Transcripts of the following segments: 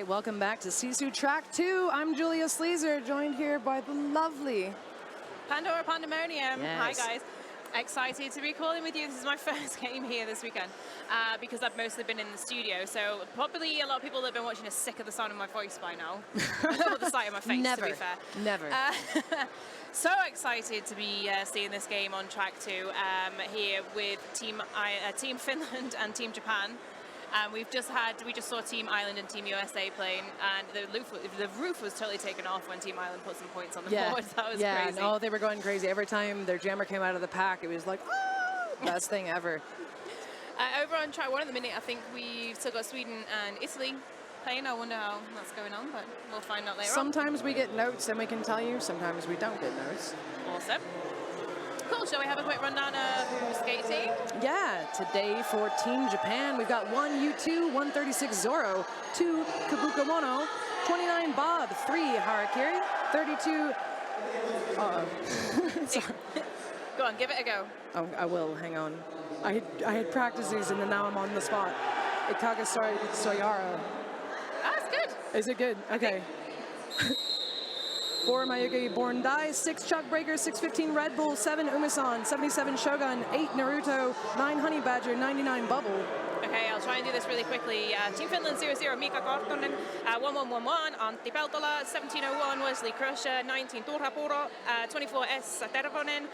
right, welcome back to SISU Track 2. I'm Julia Sleazer, joined here by the lovely Pandora Pandemonium. Yes. Hi guys. Excited to be calling with you. This is my first game here this weekend because I've mostly been in the studio. So probably a lot of people that have been watching are sick of the sound of my voice by now. Or the sight of my face, Never. to be fair. Never. So excited to be seeing this game on Track 2 here with Team Finland and Team Japan. We just saw Team Ireland and Team USA playing, and the roof was totally taken off when Team Ireland put some points on the board. That was crazy. No, they were going crazy. Every time their jammer came out of the pack, it was like, oh, best thing ever. Over on Track 1 at the minute, I think we've still got Sweden and Italy playing. I wonder how that's going on, but we'll find out later Sometimes we get notes and we can tell you. Sometimes we don't get notes. Awesome. Cool, shall we have a quick rundown of who's skating? Yeah, today for Team Japan, we've got 1 U2, 136 Zoro, 2 Kabuka Mono, 29 Bob, 3 Harakiri, 32... Sorry. Go on, give it a go. Oh, I will, hang on. I had practiced these and then now I'm on the spot. Ikaga Soyara. That's good. Is it good? Okay. 4 Mayuki Born Dai, 6 Chuck Breaker, 615 Red Bull, 7 Umisan, 77 Shogun, 8 Naruto, 9 Honey Badger, 99 Bubble. Okay, I'll try and do this really quickly. Team Finland 0-0 Mika Kortonen, 1111 Antti Peltola, 1701 Wesley Crusher, 19 Turha Puro, 24 S Tervonen,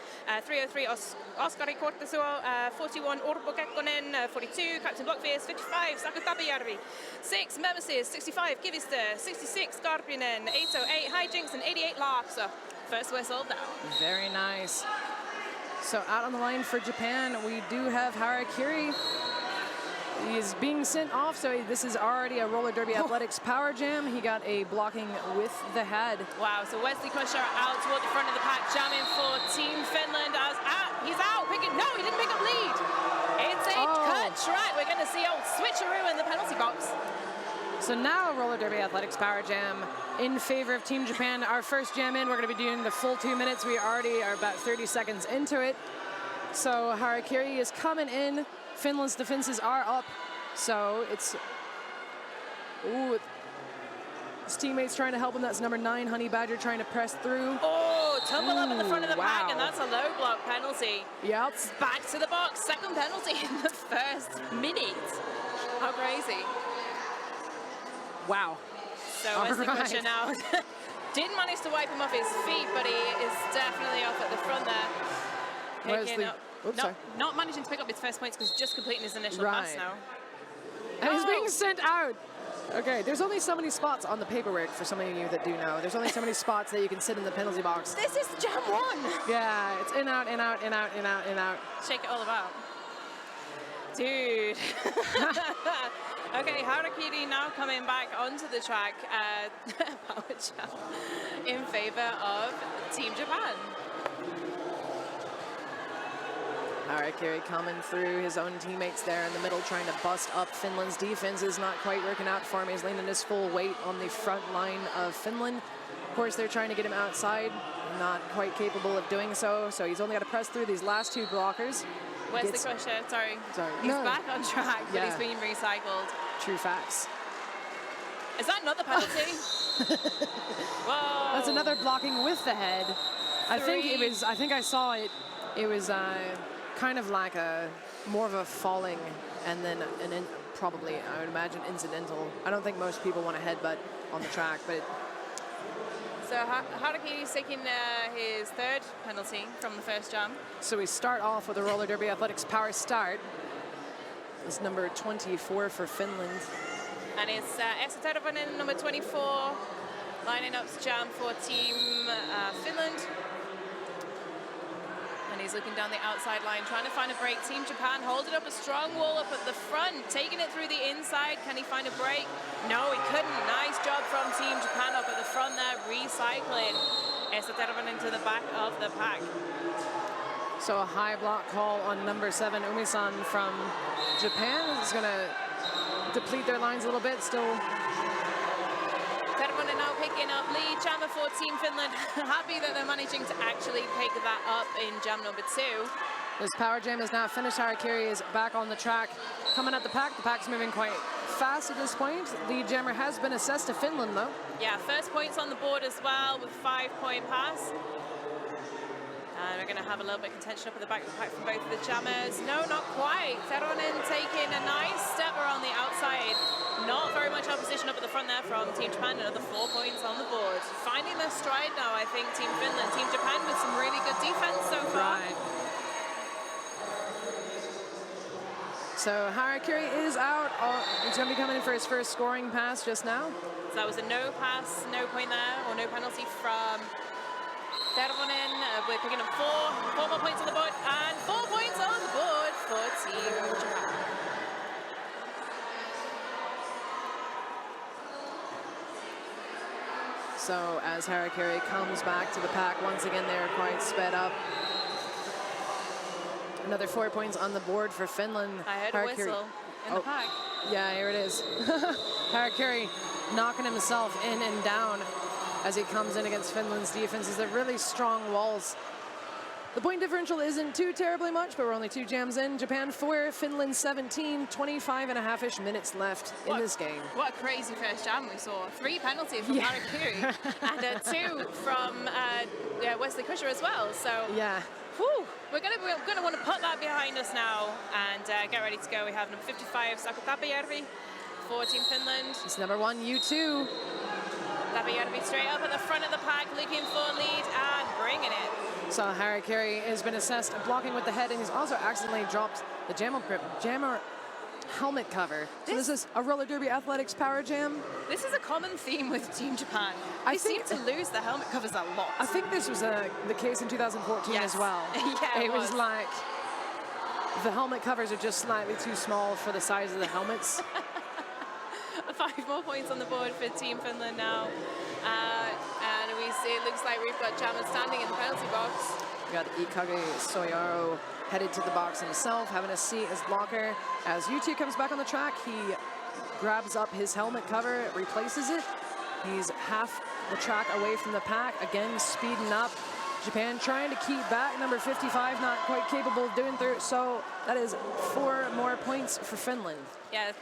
303 Oskari Kortesuo, 41 Urpo Kekkonen, 42 Captain Blockface, 55 Saku Tapijärvi, 6 Memesis, 65 Kivista, 66 Karpinen, 808 Hijinks, and 88 Larksa. First whistle down. Very nice. So out on the line for Japan, we do have Harakiri. He is being sent off, so this is already a roller derby athletics power jam. He got a blocking with the head. Wow, so Wesley Crusher out toward the front of the pack, jamming for Team Finland. He's out, no, he didn't pick up lead. It's a cut track. We're gonna see old switcheroo in the penalty box. So now roller derby athletics power jam in favor of Team Japan. Our first jam in, we're gonna be doing the full 2 minutes. We already are about 30 seconds into it. So Harakiri is coming in. Finland's defenses are up, so it's... Ooh, his teammate's trying to help him. That's number 9, Honey Badger, trying to press through. Oh, tumble up in the front of the pack, and that's a low block penalty. Yep. It's back to the box. Second penalty in the first minute. How crazy. Wow. So Wesley Crusher now didn't manage to wipe him off his feet, but he is definitely off at the front there. Picking up. Oops, not managing to pick up his first points because just completing his initial pass now. And he's being sent out. Okay, there's only so many spots on the paperwork for some of you that do know. There's only so many spots that you can sit in the penalty box. This is jam 1. Yeah, it's in, out, in, out, in, out, in, out, in, out. Shake it all about. Dude. Okay, Harakiri now coming back onto the track. Power jam in favor of Team Japan. Harakiri coming through his own teammates there in the middle, trying to bust up Finland's defense. Is not quite working out for him. He's leaning his full weight on the front line of Finland. Of course, they're trying to get him outside. Not quite capable of doing so, so he's only got to press through these last 2 blockers. Where's the Crusher? Sorry. He's back on track, but he's being recycled. True facts. Is that another penalty? Whoa. That's another blocking with the head. I think I saw it. It was kind of like more of a falling and then probably, I would imagine, incidental. I don't think most people want to headbutt on the track, but... So Harakiri's taking his 3rd penalty from the first jam. So we start off with a roller derby athletics power start. It's number 24 for Finland. And it's Esa Tervonen, number 24, lining up to jam for Team Finland. And he's looking down the outside line, trying to find a break. Team Japan holding up a strong wall up at the front, taking it through the inside. Can he find a break? No, he couldn't. Nice job from Team Japan up at the front there, recycling Esa Tervonen to the back of the pack. So a high block call on number 7, Umisan from Japan. Is going to deplete their lines a little bit. Still. Tervonen now picking up lead. Jammer for Team Finland. Happy that they're managing to actually pick that up in jam number 2. This power jam is now finished. Harakiri is back on the track. Coming at the pack. The pack's moving quite fast at this point. Lead jammer has been assessed to Finland, though. Yeah, first points on the board as well with 5-point pass. And we're going to have a little bit of contention up at the back of the pack from both of the jammers. No, not quite. Teronen taking a nice step around the outside. Not very much opposition up at the front there from Team Japan. Another 4 points on the board. Finding their stride now, I think, Team Finland. Team Japan with some really good defense so far. Right. So Harakiri is out. He's going to be coming in for his first scoring pass just now. So that was a no pass, no point there, or no penalty from Tervonen. We're picking up 4 more points on the board, and 4 points on the board for Team Japan. So as Harakiri comes back to the pack, once again they're quite sped up. Another 4 points on the board for Finland. I heard a whistle in the pack. Yeah, here it is. Harakiri knocking himself in and down as he comes in against Finland's defenses. They're really strong walls. The point differential isn't too terribly much, but we're only 2 jams in. Japan 4, Finland 17, 25.5-ish minutes left in this game. What a crazy first jam we saw. 3 penalties from Harakiri and 2 from Wesley Crusher as well. So yeah. Whew, we're gonna want to put that behind us now and get ready to go. We have number 55, Saku Tapajärvi for Team Finland. It's number 1, U2. Tapajärvi straight up at the front of the pack, looking for lead and bringing it. So Harakiri has been assessed blocking with the head, and he's also accidentally dropped the jammer helmet cover. So this is a roller derby athletics power jam. This is a common theme with Team Japan. They seem to lose the helmet covers a lot. I think this was the case in 2014 as well. Yeah, it was like the helmet covers are just slightly too small for the size of the helmets. 5 more points on the board for Team Finland now. And we see it looks like we've got jammers standing in the penalty box. We got Ikage Soyaro headed to the box himself, having a seat as blocker. As U2 comes back on the track, he grabs up his helmet cover, replaces it. He's half the track away from the pack, again speeding up. Japan trying to keep back. Number 55 not quite capable of doing so. That is 4 more points for Finland. Yeah,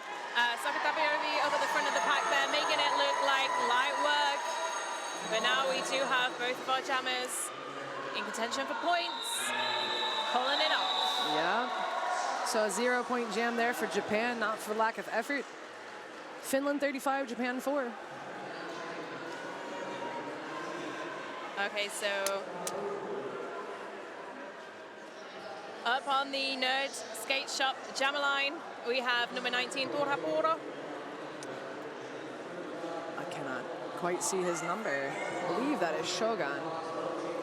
Saku Tapajärvi up at the front of the pack there, making it look like light work. But now we do have both of our jammers in contention for points. Pulling it off. Yeah. So a 0-point jam there for Japan, not for lack of effort. Finland 35, Japan 4. Okay, so up on the Nerd Skate Shop jammer line, we have number 19, Turha Puro. I cannot quite see his number. I believe that is Shogun.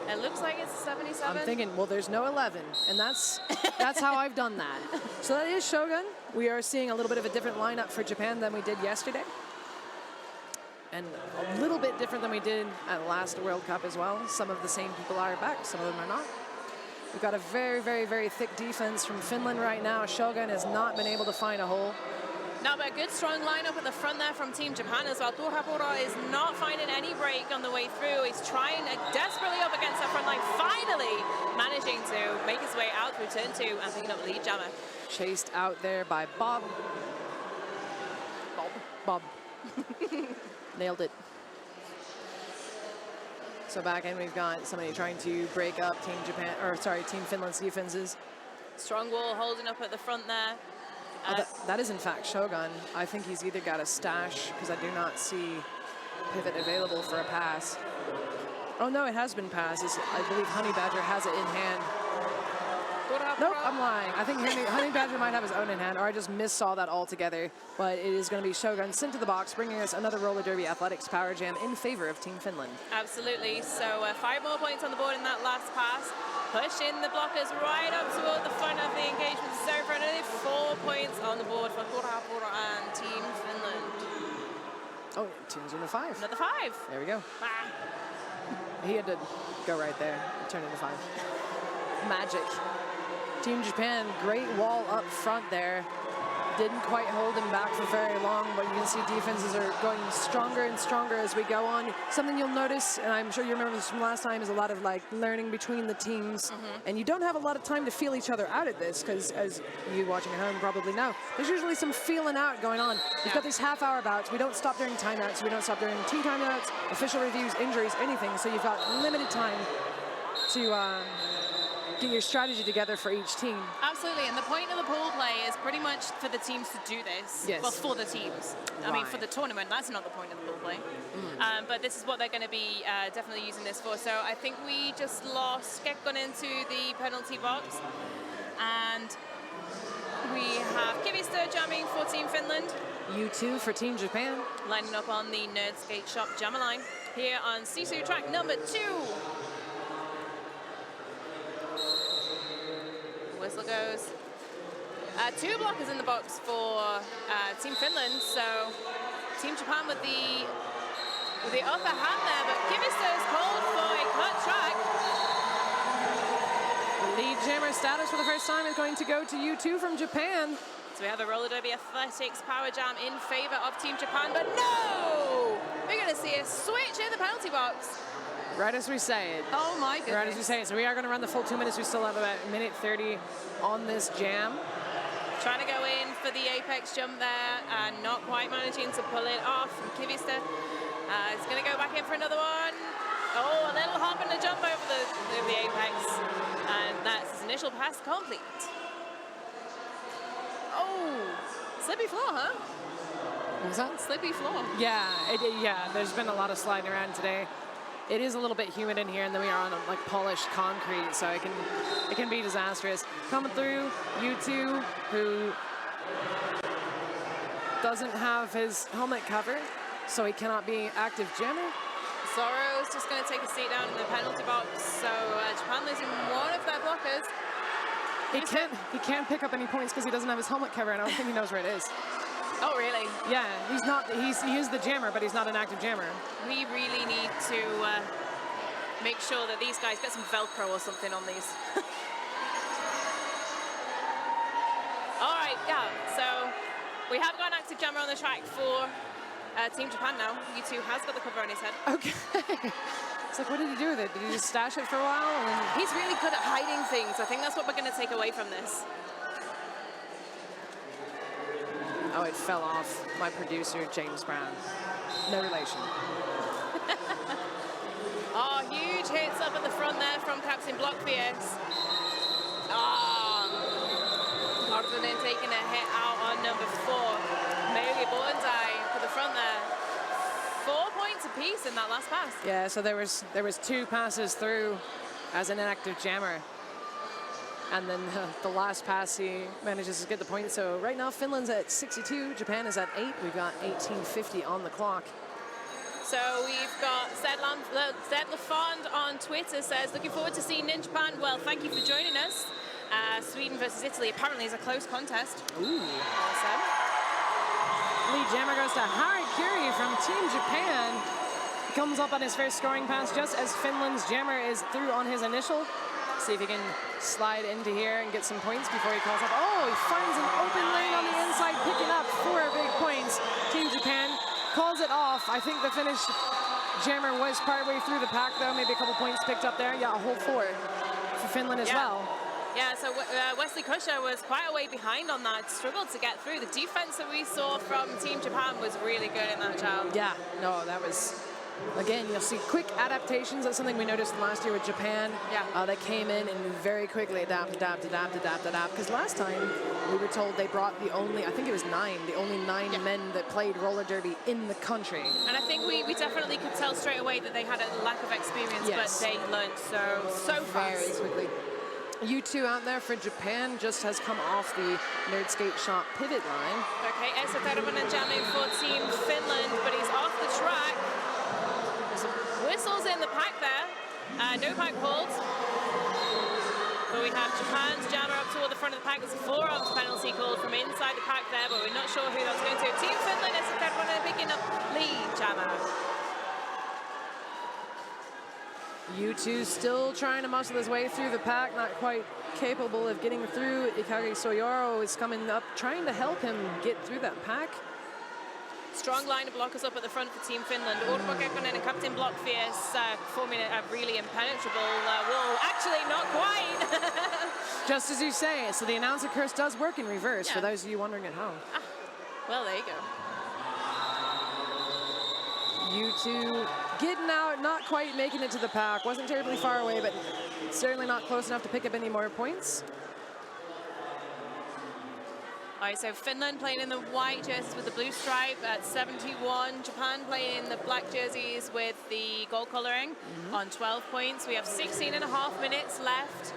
It looks like it's 77. I'm thinking, well, there's no 11, and that's how I've done that. So that is Shogun. We are seeing a little bit of a different lineup for Japan than we did yesterday. And a little bit different than we did at last World Cup as well. Some of the same people are back, some of them are not. We've got a very, very, very thick defense from Finland right now. Shogun has not been able to find a hole. No, but a good strong lineup at the front there from Team Japan as well. Turha Puro is not finding any break on the way through. He's trying desperately up against that front line, finally managing to make his way out through turn 2 and picking up the lead jammer. Chased out there by Bob. Bob. Nailed it. So back in, we've got somebody trying to break up Team Finland's defenses. Strong wall holding up at the front there. That is in fact Shogun. I think he's either got a stash, because I do not see pivot available for a pass. Oh no, it has been passed. I believe Honey Badger has it in hand. Nope, I'm lying. I think Honey Badger might have his own in hand, or I just missaw that altogether. But it is going to be Shogun sent to the box, bringing us another roller derby athletics power jam in favor of Team Finland. Absolutely. So 5 more points on the board in that last pass. Pushing the blockers right up toward the front of the engagement zone for another 4 points on the board for Turha Puro and Team Finland. Oh, it turns into 5. Another 5. There we go. Ah. He had to go right there. Turn into 5. Magic. Team Japan, great wall up front there. didn't quite hold him back for very long, but you can see defenses are going stronger and stronger as we go on. Something you'll notice, and I'm sure you remember this from last time, is a lot of like learning between the teams. And you don't have a lot of time to feel each other out at this, because as you watching at home probably know, there's usually some feeling out going on. We've got these half-hour bouts. We don't stop during timeouts. We don't stop during team timeouts, official reviews, injuries, anything. So you've got limited time to get your strategy together for each team. Absolutely, and the point of the pool play is pretty much for the teams to do this. Yes. Well, for the teams. I mean, for the tournament, that's not the point of the pool play. But this is what they're going to be definitely using this for. So I think we just lost Gekon into the penalty box. And we have Kivista jamming for Team Finland. U2 for Team Japan. Lining up on the Nerdskate Shop jammer line here on SISU track number 2. Whistle goes. 2 blockers in the box for Team Finland, so Team Japan with the upper hand there, but Kivista is called for a cut track. Lead jammer status for the first time is going to go to U2 from Japan. So we have a roller derby athletics power jam in favor of Team Japan, but no! We're going to see a switch in the penalty box. Right as we say it. Oh my goodness. Right as we say it. So we are going to run the full 2 minutes. We still have about a minute 30 on this jam. Trying to go in for the apex jump there and not quite managing to pull it off from Kivista. It's going to go back in for another one. Oh, a little hop and a jump over the apex. And that's his initial pass complete. Oh, slippy floor, huh? What was that? Slippy floor. Yeah, yeah. There's been a lot of sliding around today. It is a little bit humid in here, and then we are on like polished concrete, so it can be disastrous. Coming through, U2, who doesn't have his helmet cover, so he cannot be active jammer. Zoro's just going to take a seat down in the penalty box, so Japan losing one of their blockers. He can't pick up any points because he doesn't have his helmet cover, and I don't think he knows where it is. Oh, really? Yeah, he is the jammer, but he's not an active jammer. We really need to make sure that these guys get some Velcro or something on these. All right, yeah, so we have got an active jammer on the track for Team Japan now. U2 has got the cover on his head. Okay. It's like, what did he do with it? Did he just stash it for a while? And he's really good at hiding things. I think that's what we're going to take away from this. Oh, it fell off. My producer, James Brown. No relation. Oh, huge hits up at the front there from Captain Blockfierce. Oh, Gordon taking a hit out on number 4. Maybe Bullseye for the front there. 4 points apiece in that last pass. Yeah, so there was 2 passes through as an inactive jammer. And then the last pass, he manages to get the point. So right now, Finland's at 62, Japan is at 8. We've got 18:50 on the clock. So we've got Zed Lafond on Twitter says, looking forward to seeing in Japan. Well, thank you for joining us. Sweden versus Italy apparently is a close contest. Ooh. Awesome. Lead jammer goes to Harikiri from Team Japan. He comes up on his first scoring pass just as Finland's jammer is through on his initial. See if he can slide into here and get some points before he calls up. Oh, he finds an open lane on the inside, picking up 4 big points. Team Japan calls it off. I think the Finnish jammer was partway through the pack, though. Maybe a couple points picked up there. Yeah, a whole 4 for Finland as well. Yeah, so Wesley Crusher was quite a way behind on that. Struggled to get through. The defense that we saw from Team Japan was really good in that job. Yeah, no, that was... Again, you'll see quick adaptations. That's something we noticed last year with Japan. Yeah. They came in and very quickly adapt. Because last time we were told they brought the only, I think it was 9, the only 9 men that played roller derby in the country. And I think we definitely could tell straight away that they had a lack of experience, but they learned so fast. Very quickly. U2 out there for Japan just has come off the Nerdskate Shop pivot line. Okay, Esa Tervonen jamming for Team Finland, but he's off the track. Whistles in the pack there, no pack pulled. But we have Japan's jammer up toward the front of the pack. There's a 4-arms penalty called from inside the pack there, but we're not sure who that's going to. Team Finland is the third one picking up lead jammer. U2 still trying to muscle his way through the pack, not quite capable of getting through. Ikage Soyoro is coming up, trying to help him get through that pack. Strong line of blockers up at the front for Team Finland. Urpo Kekkonen and Captain Blockfierce forming a really impenetrable wall. Actually, not quite. Just as you say, so the announcer curse does work in reverse, for those of you wondering at home. Ah, well, there you go. U2 getting out, not quite making it to the pack. Wasn't terribly far away, but certainly not close enough to pick up any more points. All right, so Finland playing in the white jerseys with the blue stripe at 71. Japan playing in the black jerseys with the gold coloring on 12 points. We have 16.5 minutes left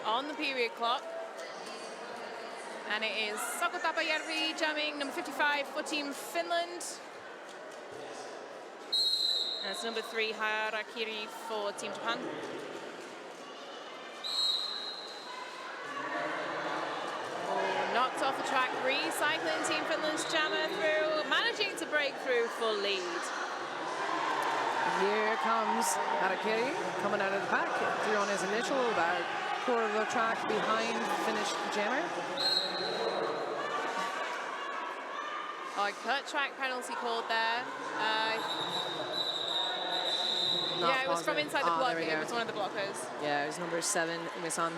on the period clock. And it is Saku Tapajärvi jamming number 55 for Team Finland. And it's number 3 Harakiri for Team Japan. Knocked off the track, recycling Team Finland's jammer through, managing to break through full lead. Here comes Harakiri coming out of the pack, through on his initial, about quarter of the track behind Finnish jammer. Oh, cut track penalty called there. Yeah, it was from inside the block. It was one of the blockers. Yeah, it was number 7, Umesan.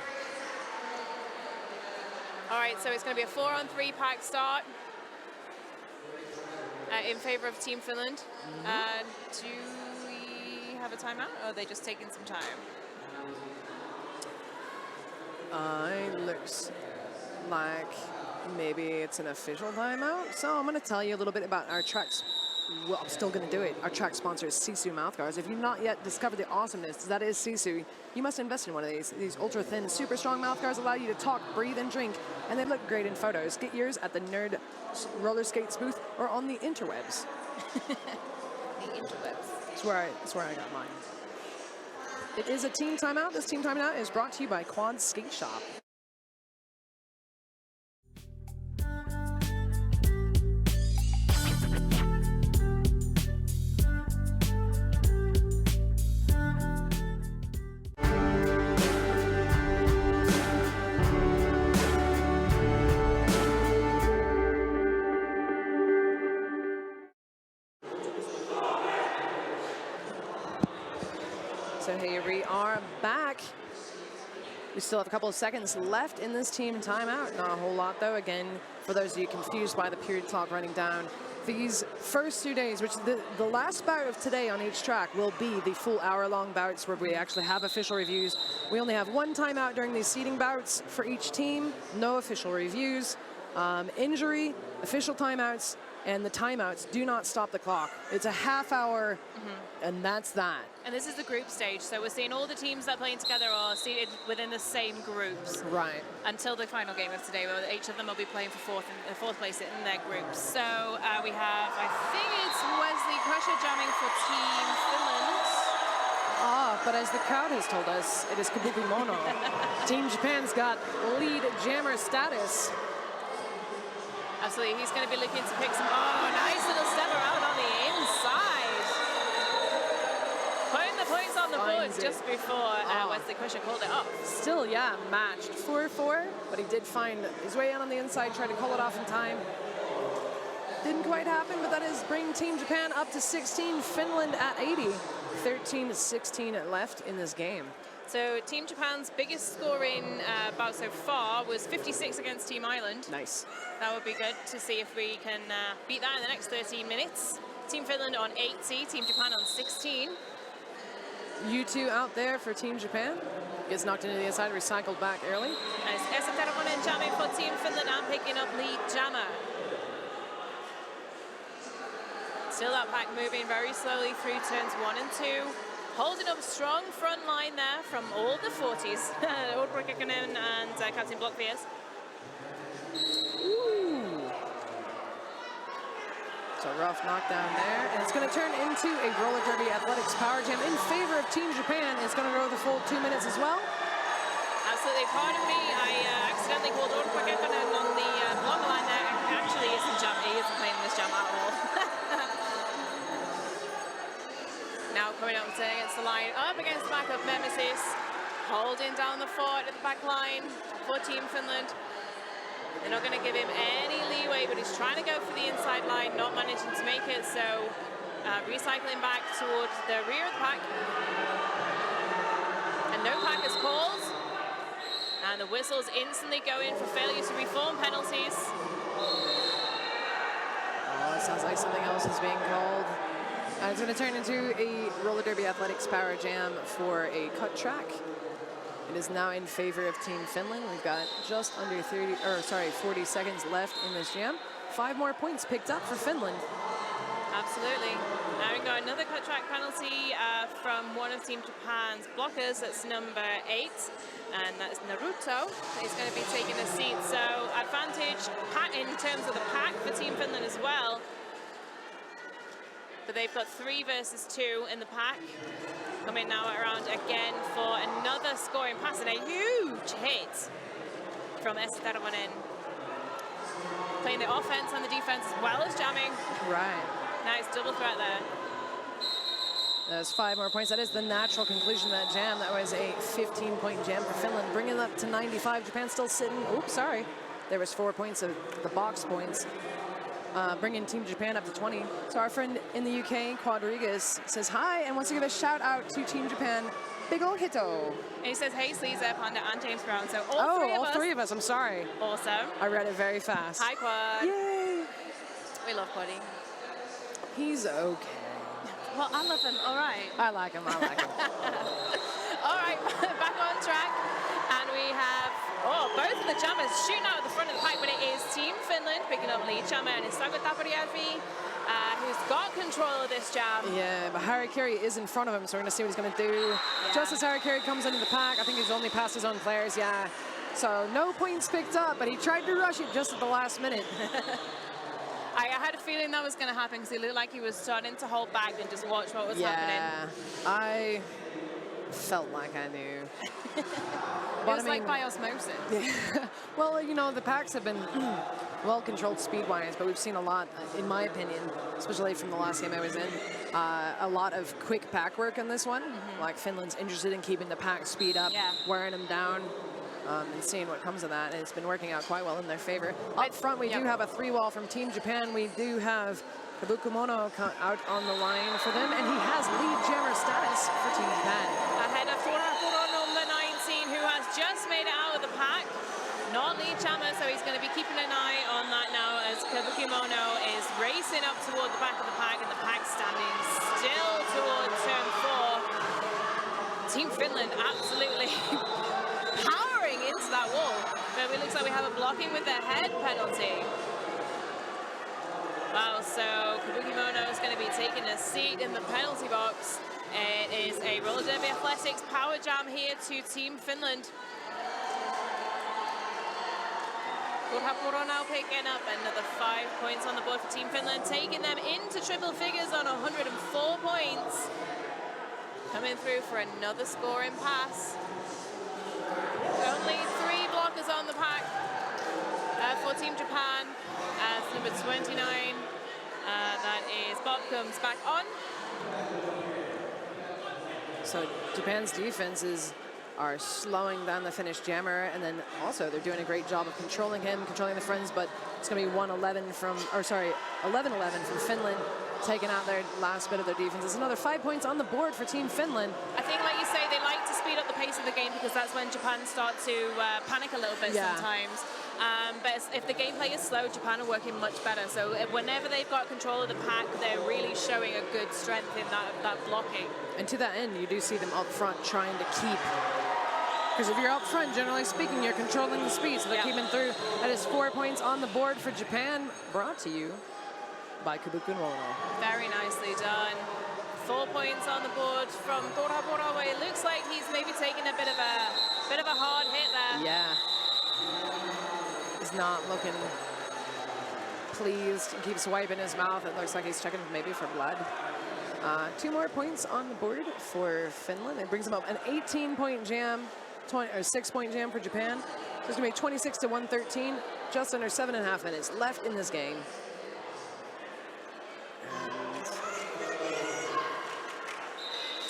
All right, so it's going to be a 4-on-3 pack start in favor of Team Finland. Do we have a timeout, or are they just taking some time? Looks like maybe it's an official timeout. So I'm going to tell you a little bit about our tracks. Well, I'm still going to do it. Our track sponsor is SISU mouthguards. If you've not yet discovered the awesomeness that is SISU, you must invest in one of these. These ultra thin, super strong mouthguards allow you to talk, breathe, and drink, and they look great in photos. Get yours at the Nerd Roller Skates booth or on the interwebs. The interwebs. That's where I got mine. It is a team timeout. This team timeout is brought to you by Quad Skate Shop. So here we are back. We still have a couple of seconds left in this team timeout. Not a whole lot though. Again, for those of you confused by the period clock running down, these first 2 days, which the last bout of today on each track will be the full hour-long bouts where we actually have official reviews. We only have one timeout during these seeding bouts for each team. No official reviews. Injury, official timeouts, and the timeouts do not stop the clock. It's a half hour, and that's that. And this is the group stage, so we're seeing all the teams that are playing together are seated within the same groups. Right. Until the final game of today, where each of them will be playing for fourth place in their groups. So we have, I think it's Wesley Crusher jamming for Team Finland. But as the crowd has told us, it is Kabuki Mono. Team Japan's got lead jammer status. Absolutely, he's going to be looking to pick some. Oh, nice little stepper out on the inside. Putting the points on the board just before Wesley Crusher called it off. Still, yeah, matched 4-4, but he did find his way out on the inside, tried to call it off in time. Didn't quite happen, but that is bringing Team Japan up to 16, Finland at 80. 13-16 left in this game. So Team Japan's biggest scoring bout so far was 56 against Team Ireland. Nice. That would be good to see if we can beat that in the next 13 minutes. Team Finland on 80, Team Japan on 16. U2 out there for Team Japan. Gets knocked into the inside, recycled back early. Nice. Esa Tervonen jamming for Team Finland and picking up lead jammer. Still that pack moving very slowly through turns 1 and 2. Holding up strong front line there from all the 40s. Urpo Kekkonen and Captain Blockfierce. Ooh. So rough knockdown there. And it's going to turn into a roller derby athletics power jam in favor of Team Japan. It's going to go the full 2 minutes as well. Absolutely. Pardon me, I accidentally called Urpo Kekkonen on the block line there. Actually, he isn't playing this jam at all. Now coming up against the line, up against the back of Nemesis, holding down the fort at the back line for Team Finland. They're not going to give him any leeway, but he's trying to go for the inside line, not managing to make it, so recycling back towards the rear of the pack. And no pack is called. And the whistles instantly go in for failure to reform penalties. Oh, it sounds like something else is being called. And it's going to turn into a roller derby athletics power jam for a cut track. It is now in favor of Team Finland. We've got just under 40 seconds left in this jam. 5 more points picked up for Finland. Absolutely. Now we've got another cut track penalty from one of Team Japan's blockers. That's number 8, and that's Naruto. He's going to be taking a seat. So advantage in terms of the pack for Team Finland as well. But they've got 3 versus 2 in the pack. Coming now around again for another scoring pass and a huge hit from Tervonen. Playing the offense and the defense as well as jamming. Right. Nice double threat there. There's 5 more points. That is the natural conclusion of that jam. That was a 15-point jam for Finland, bringing it up to 95. Japan still sitting. Oops, sorry. There was 4 points of the box points, bringing Team Japan up to 20. So our friend in the UK, Quadrigas, says hi and wants to give a shout out to Team Japan. Big ol' hito. And he says, hey, Sleazer, Panda, and James Brown. So all three of us. I'm sorry. Awesome. I read it very fast. Hi, Quad. Yay. We love Quaddy. He's okay. Well, I love him. All right. I like him. All right, back on track. And we have, both of the jammers shooting out at the front of the pack, but it is Team Finland picking up lead jammer, and it's Sago Tapariafi, who's got control of this jam. Yeah, but Harakiri is in front of him, so we're going to see what he's going to do. Yeah. Just as Harakiri comes into the pack, I think he's only passed his own players, yeah. So no points picked up, but he tried to rush it just at the last minute. I had a feeling that was going to happen because he looked like he was starting to hold back and just watch what was happening. Yeah, I felt like I knew. It was like by osmosis. Yeah. Well, you know, the packs have been well controlled speed-wise, but we've seen a lot, in my opinion, especially from the last game I was in, a lot of quick pack work in this one. Like Finland's interested in keeping the pack speed up, wearing them down. And seeing what comes of that, and it's been working out quite well in their favor. Up front, we do have a 3-wall from Team Japan. We do have Kabukumono out on the line for them, and he has lead jammer status for Team Japan. Ahead of Torakuro number 19, who has just made it out of the pack. Not lead jammer, so he's going to be keeping an eye on that now as Kabukumono is racing up toward the back of the pack, and the pack standing still toward turn 4. Team Finland absolutely powering into that wall, but it looks like we have a blocking with their head penalty. Wow, so Kabukimono is going to be taking a seat in the penalty box. It is a roller derby athletics power jam here to Team Finland. Kurhapuro now picking up another 5 points on the board for Team Finland, taking them into triple figures on 104 points. Coming through for another scoring pass. Only 3 blockers on the pack for Team Japan. As number 29, that is Bob, comes back on. So Japan's defenses are slowing down the Finnish jammer, and then also they're doing a great job of controlling him, controlling the friends, but it's going to be 11-11 from Finland, taking out their last bit of their defense. It's another 5 points on the board for Team Finland. I think, like you say, they like to speed up the pace of the game because that's when Japan start to panic a little bit sometimes. But if the gameplay is slow, Japan are working much better. So whenever they've got control of the pack, they're really showing a good strength in that blocking. And to that end, you do see them up front trying to keep, because if you're up front, generally speaking, you're controlling the speed, so they're keeping through. That is 4 points on the board for Japan, brought to you by Kabukumono. Very nicely done. 4 points on the board from Torapura, where it looks like he's maybe taking a bit of a hard hit there. Yeah. He's not looking pleased. He keeps wiping his mouth. It looks like he's checking maybe for blood. 2 more points on the board for Finland. It brings them up an 18-point jam, 6-point jam for Japan. So it's going to be 26-113, just under 7.5 minutes left in this game.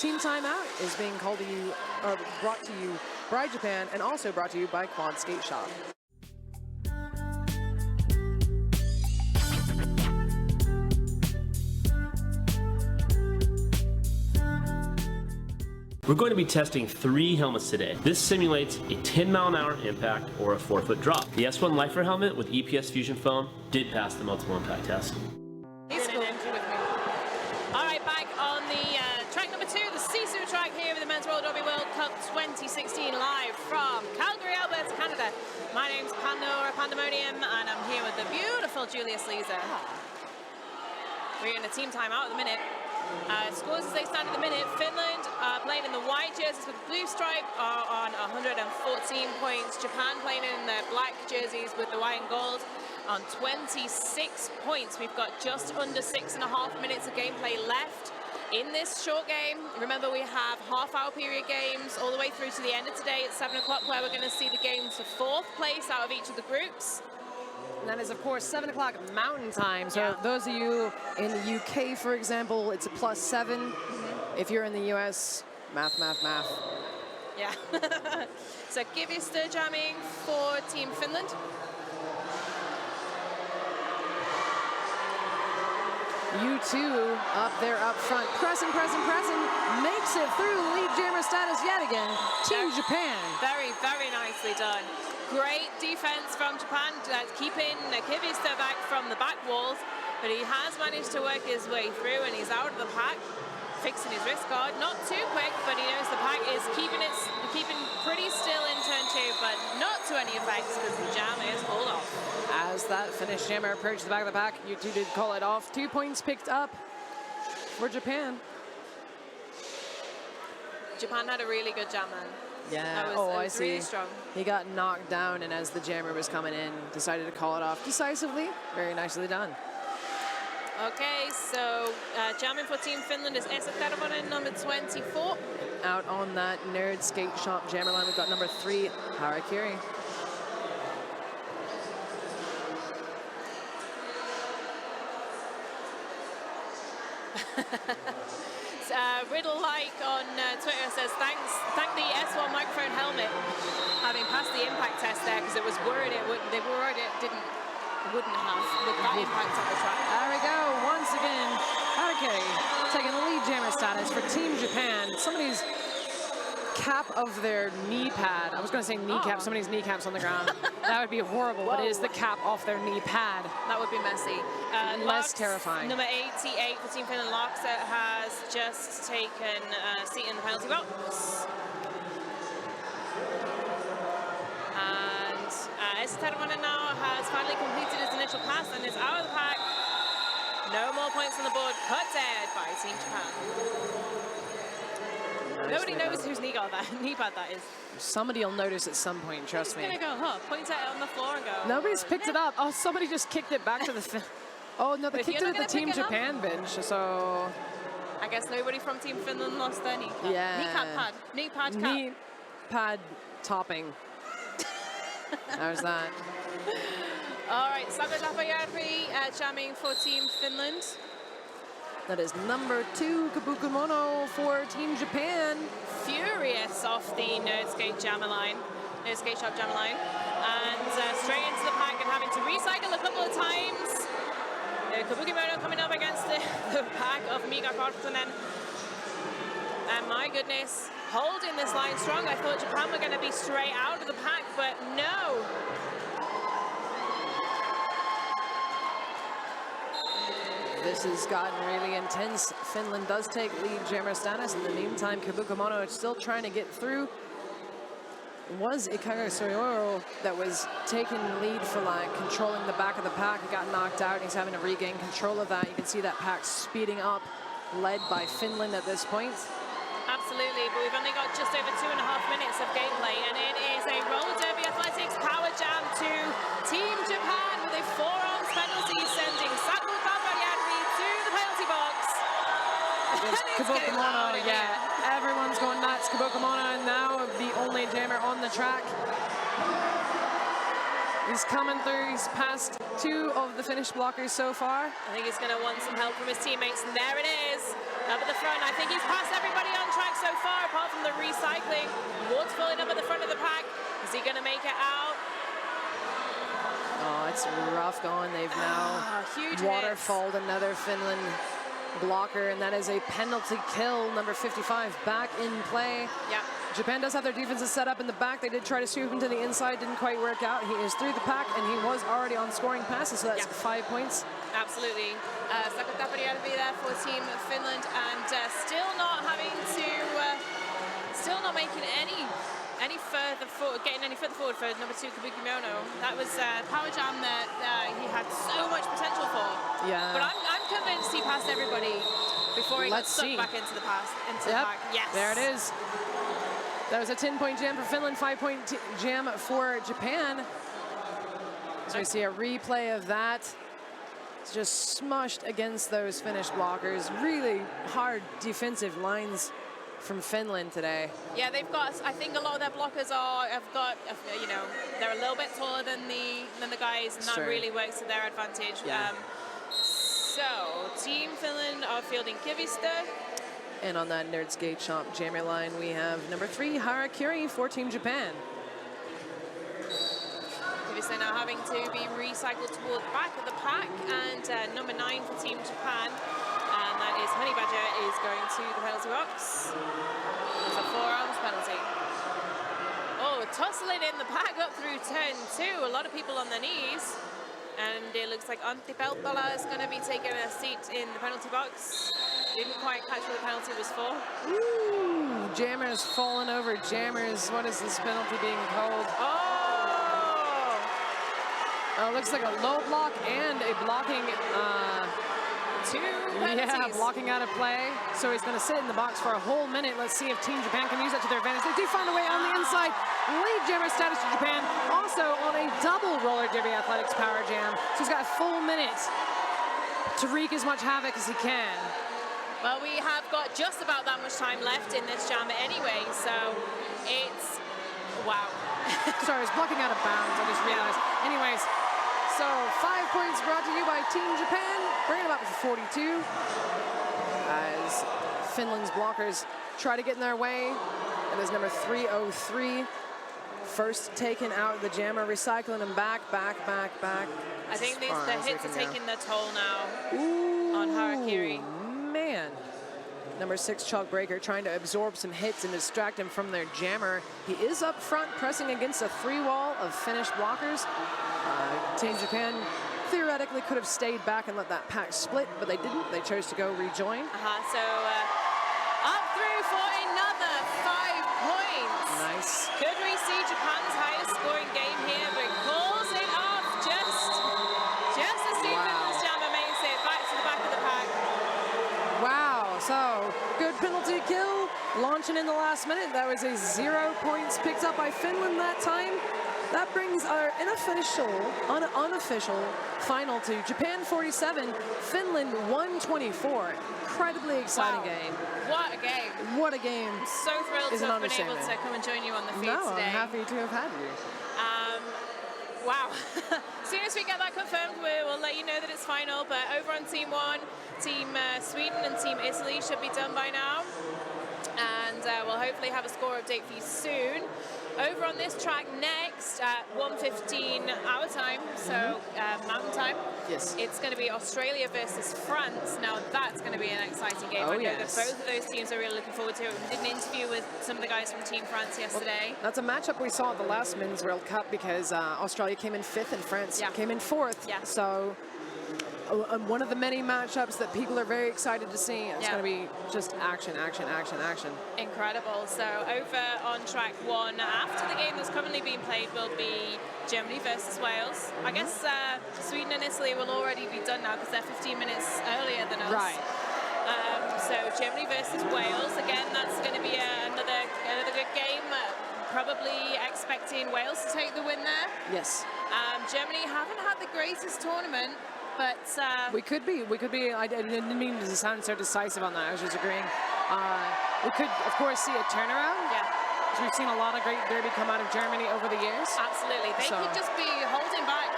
team timeout is being called to you, or brought to you by Japan, and also brought to you by Quad Skate Shop. We're going to be testing 3 helmets today. This simulates a 10-mile-an-hour impact or a 4-foot drop. The S1 Lifer helmet with EPS Fusion foam did pass the multiple impact test. He's cool. All right, back on the track number 2, the SISU track here with the Men's Roller Derby World Cup 2016 live from Calgary, Alberta, Canada. My name's Pandemonium, and I'm here with the beautiful Julia Sleazer. We're in a team timeout at the minute. Scores as they stand at the minute: Finland playing in the white jerseys with blue stripe are on 114 points. Japan playing in the black jerseys with the white and gold on 26 points. We've got just under 6.5 minutes of gameplay left in this short game. Remember, we have half-hour period games all the way through to the end of today at 7 o'clock, where we're going to see the games for 4th place out of each of the groups. And that is, of course, 7 o'clock Mountain Time. So those of you in the UK, for example, it's a +7. If you're in the US, math. Yeah. So Kivistö jamming for Team Finland. You two up there up front, pressing, makes it through lead jammer status yet again. Team Japan. Very, very nicely done. Great defense from Japan, keeping Kivistö back from the back walls, but he has managed to work his way through, and he's out of the pack, fixing his wrist guard. Not too quick, but he knows the pack is keeping pretty still in turn 2, but not to any effect because the jam is pulled off. As that Finnish jammer approached the back of the pack, you two did call it off. 2 points picked up for Japan. Japan had a really good jam then. Yeah, that was really strong. He got knocked down, and as the jammer was coming in, decided to call it off decisively. Very nicely done. Okay, so jamming for Team Finland is Esa Tervonen, number 24. Out on that Nerd Skate Shop jammer line, we've got number 3, Harakiri. Riddle Like on Twitter says, thank the S1 microphone helmet having passed the impact test there, because it was worried they were worried it wouldn't have with that impact on the track. There we go, once again, Harakiri taking the lead jammer status for Team Japan. Somebody's cap of their knee pad, I was going to say kneecap, somebody's kneecap's on the ground. That would be horrible, but it is the cap off their knee pad. That would be messy. Less terrifying. Number 88 for Team Finland, Larksa has just taken a seat in the penalty box. And Esa Tervonen now has finally completed his initial pass and is out of the pack. No more points on the board, cut dead by Team Japan. Nobody knows whose knee pad that is. Somebody will notice at some point, trust me. Gonna go, point it on the floor and go. Nobody's picked it up. Oh, somebody just kicked it back to the... Oh, no, they kicked it at the Team Japan bench, so... I guess nobody from Team Finland lost their knee pad. Yeah. Knee pad cap. Knee pad topping. There's that. All right, Sami Lapajärvi jamming for Team Finland. That is number 2, Kabukumono for Team Japan. Furious off the Nerd Skate jammer line, Nerd Skate Shop jammer line, and straight into the pack and having to recycle a couple of times. Kabukumono coming up against the pack of Mika Korttunen. And my goodness, holding this line strong. I thought Japan were going to be straight out of the pack, but no. This has gotten really intense. Finland does take lead jammer status. In the meantime, Kabukumono is still trying to get through. It was Ikaga Soyoro that was taking lead for like controlling the back of the pack. He got knocked out. He's having to regain control of that. You can see that pack speeding up, led by Finland at this point. Absolutely, but we've only got just over 2.5 minutes of gameplay, and it is a roller derby athletics power jam to Team Japan with a 4-arms penalty, sending Saku Lapajärvi to the penalty box. Kabukumono, yeah, everyone's going nuts. Kabukumono now the only jammer on the track. He's coming through. He's passed 2 of the Finnish blockers so far. I think he's going to want some help from his teammates, and there it is. Up at the front, I think he's passed everybody on track. far, apart from the recycling. Ward's filling up at the front of the pack. Is he going to make it out? Oh, it's rough going. They've now huge waterfalled another Finland blocker, and that is a penalty kill. Number 55 back in play. Yeah. Japan does have their defenses set up in the back. They did try to sweep him to the inside, didn't quite work out. He is through the pack, and he was already on scoring passes, so that's 5 points. Absolutely. Sakatapariarvi there for Team Finland, and still not having to, still not making any further forward, getting any further forward for number 2 Kabuki Miono. That was power jam that he had so much potential for. Yeah. But I'm convinced he passed everybody before he got sucked back into the pass, into the pack. Yes. There it is. That was a 10-point jam for Finland, 5-point jam for Japan. So we see a replay of that. It's just smushed against those Finnish blockers. Really hard defensive lines from Finland today. Yeah, they've got, I think a lot of their blockers have got, you know, they're a little bit taller than the guys, and that really works to their advantage. Yeah. So, Team Finland are fielding Kivistö. And on that Nerd Skate Shop jammer line, we have number 3, Harakiri for Team Japan. Kivistö now having to be recycled toward the back of the pack, and number 9 for Team Japan. And that is Honey Badger is going to the penalty box. It's a 4-arms penalty. Oh, tussling in the pack up through turn 2. A lot of people on their knees. And it looks like Antti Peltola is going to be taking a seat in the penalty box. Didn't quite catch what the penalty was for. Ooh, Jammers falling over Jammers. What is this penalty being called? Oh, looks like a low block and a blocking. 2 penalties. Yeah, blocking out of play. So he's going to sit in the box for a whole minute. Let's see if Team Japan can use that to their advantage. They do find a way on the inside. Lead jammer status to Japan. Also on a double roller derby athletics power jam. So he's got a full minute to wreak as much havoc as he can. Well, we have got just about that much time left in this jam anyway, so it's, wow. Sorry, I was blocking out of bounds, I just realized. Anyways, so 5 points brought to you by Team Japan, bringing it up to 42. As Finland's blockers try to get in their way. And there's number 303. First taken out the jammer, recycling them back. I think the hits are taking their toll now on Harakiri. Man. Number 6, Chalk Breaker, trying to absorb some hits and distract him from their jammer. He is up front, pressing against a 3-wall of Finnish blockers. Team Japan theoretically could have stayed back and let that pack split, but they didn't. They chose to go rejoin. So up through for another 5 points. Nice. Could we see Japan's highest scoring game here, but calls it off just as Team Finland's jammer makes it back to the back of the pack. Wow, so good penalty kill, launching in the last minute. That was a 0 points picked up by Finland that time. That brings our unofficial final to Japan 47, Finland 124. Incredibly exciting game. What a game. What a game. I'm so thrilled to have been able to come and join you on the feed today. I'm happy to have had you. Wow. As soon as we get that confirmed, we'll let you know that it's final. But over on Team 1, Team Sweden and Team Italy should be done by now. And we'll hopefully have a score update for you soon. Over on this track next at 1:15 our time, so mountain time. Yes. It's going to be Australia versus France. Now that's going to be an exciting game. I know that both of those teams are really looking forward to it. We did an interview with some of the guys from Team France yesterday. Well, that's a matchup we saw at the last Men's World Cup because Australia came in 5th and France came in 4th. Yeah. So one of the many matchups that people are very excited to see. It's going to be just action. Incredible. So over on track 1, after the game that's currently being played will be Germany versus Wales. I guess Sweden and Italy will already be done now because they're 15 minutes earlier than us. Right. So Germany versus Wales. Again, that's going to be another good game. Probably expecting Wales to take the win there. Yes. Germany haven't had the greatest tournament. But we could be. I didn't mean to sound so decisive on that. I was just agreeing. We could, of course, see a turnaround. Yeah. Because we've seen a lot of great derby come out of Germany over the years. Absolutely. They could just be holding back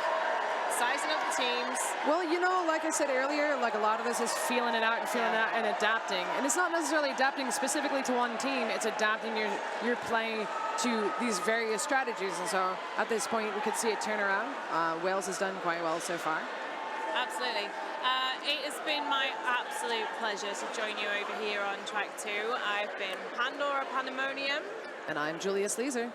sizing up the teams. Well, you know, like I said earlier, like a lot of this is feeling it out and feeling it out and adapting. And it's not necessarily adapting specifically to one team, it's adapting your play to these various strategies. And so at this point, we could see it turn around. Wales has done quite well so far. Absolutely. It has been my absolute pleasure to join you over here on track 2. I've been Pandora Pandemonium. And I'm Julia Sleazer.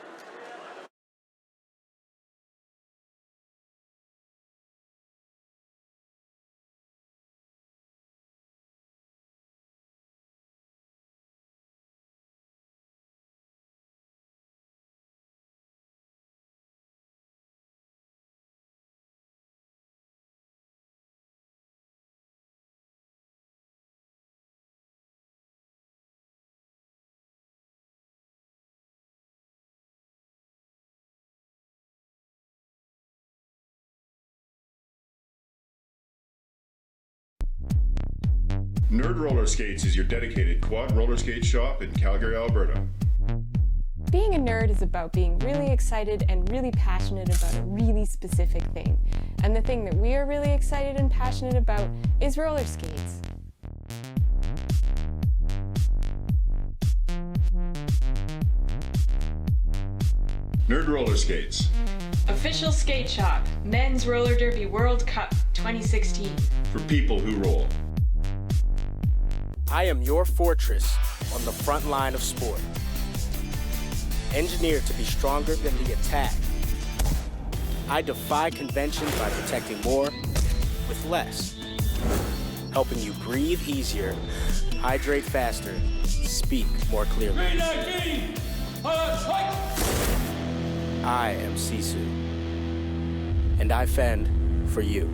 Nerd Roller Skates is your dedicated quad roller skate shop in Calgary, Alberta. Being a nerd is about being really excited and really passionate about a really specific thing. And the thing that we are really excited and passionate about is roller skates. Nerd Roller Skates. Official skate shop, Men's Roller Derby World Cup 2016. For people who roll. I am your fortress on the front line of sport. Engineered to be stronger than the attack. I defy convention by protecting more with less. Helping you breathe easier, hydrate faster, speak more clearly. I am SISU. And I fend for you.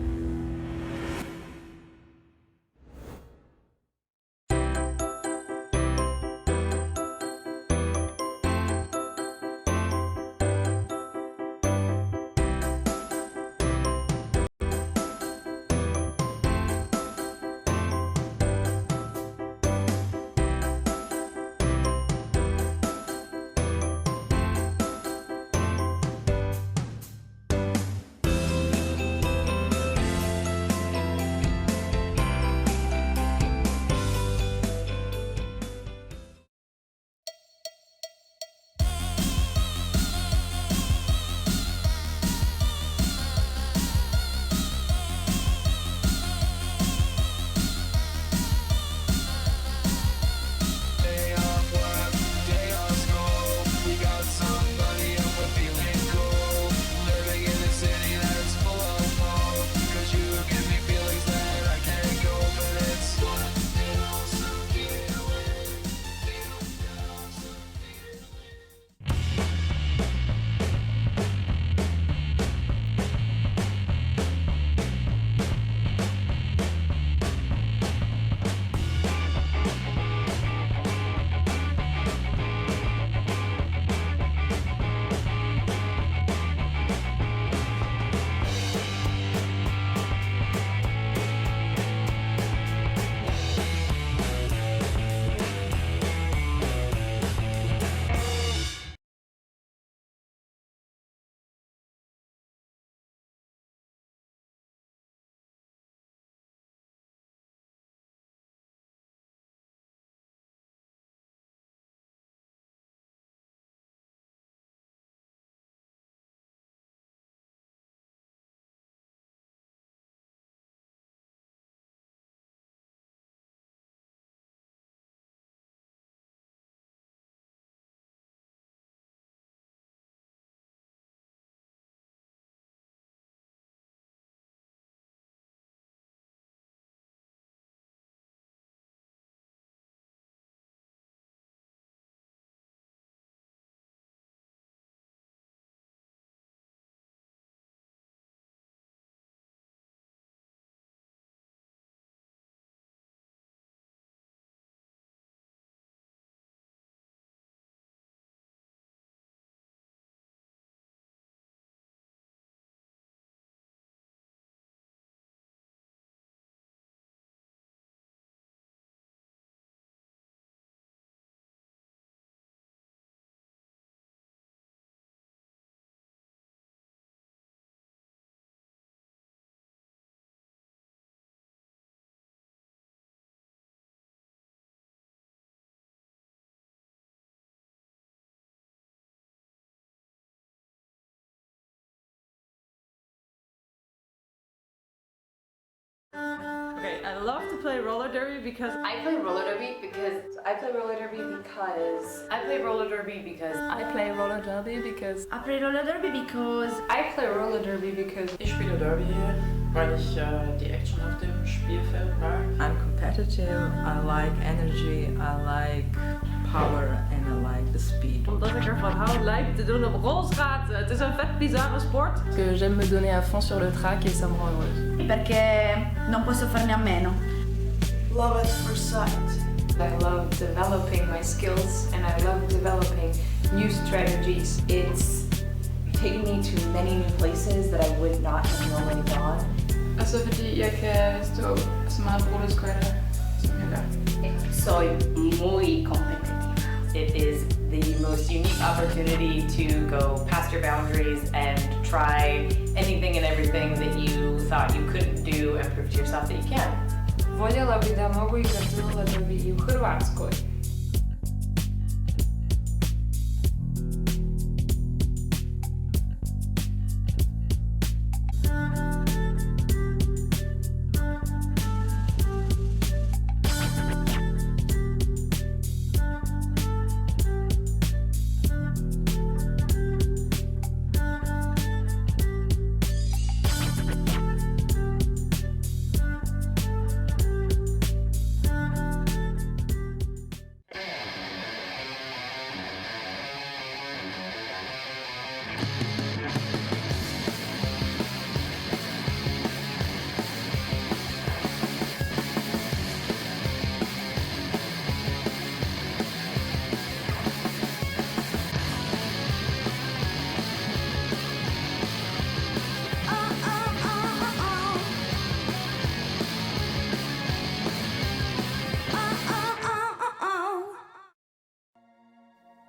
Okay, I love to play roller derby because I play roller derby because I play roller derby because I play roller derby because I play roller derby because I play roller derby because I play roller derby because Ich spiele Derby hier, weil ich die Action auf dem Spielfeld mag. I'm competitive, I like energy, I like power and I like the speed. omdat ik ervan hou lijkt te doen op rolschaatsen. Het is een vet bizarre sport. Que j'aime me donner à fond sur le track et ça me rend heureuse. Perché non posso farne a meno. Love at first sight. I love developing my skills and I love developing new strategies. It's taken me to many new places that I would not have normally gone. Altså fordi jeg kan stå så meget på rulleskøjter, som jeg gør. Soy muy competitiva. It is the most unique opportunity to go past your boundaries and try anything and everything that you thought you couldn't do and prove to yourself that you can. Voljela bi da mogu igrati roller derby i u Hrvatskoj.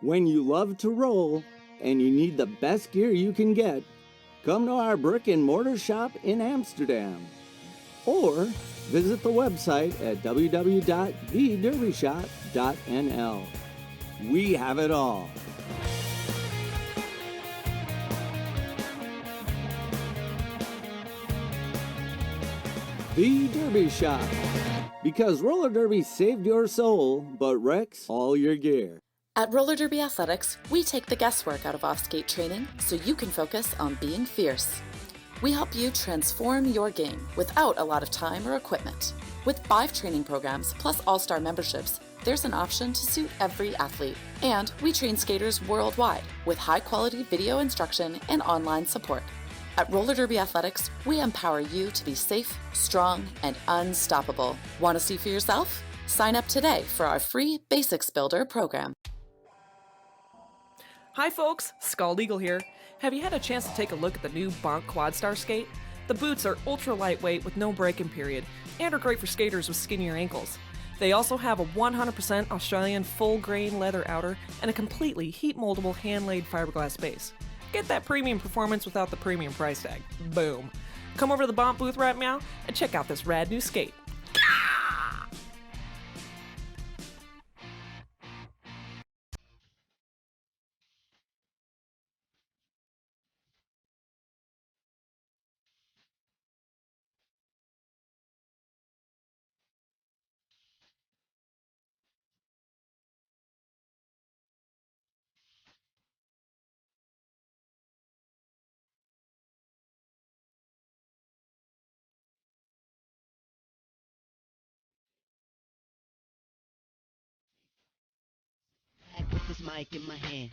When you love to roll and you need the best gear you can get, come to our brick and mortar shop in Amsterdam. Or visit the website at www.thederbyshop.nl. We have it all. The Derby Shop. Because roller derby saved your soul, but wrecks all your gear. At Roller Derby Athletics, we take the guesswork out of off-skate training so you can focus on being fierce. We help you transform your game without a lot of time or equipment. With 5 training programs plus all-star memberships, there's an option to suit every athlete. And we train skaters worldwide with high-quality video instruction and online support. At Roller Derby Athletics, we empower you to be safe, strong, and unstoppable. Want to see for yourself? Sign up today for our free Basics Builder program. Hi folks, Skull Eagle here. Have you had a chance to take a look at the new Bonk Quadstar skate? The boots are ultra lightweight with no break-in period and are great for skaters with skinnier ankles. They also have a 100% Australian full-grain leather outer and a completely heat-moldable hand-laid fiberglass base. Get that premium performance without the premium price tag. Boom. Come over to the Bonk booth right now and check out this rad new skate. With this mic in my hand.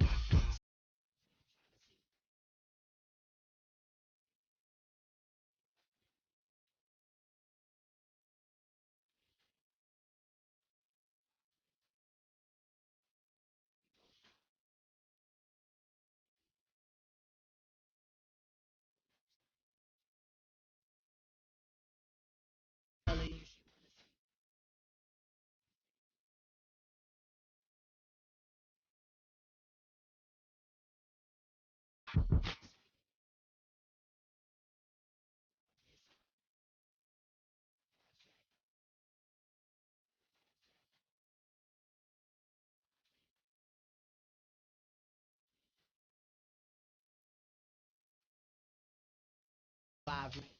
Vibrant.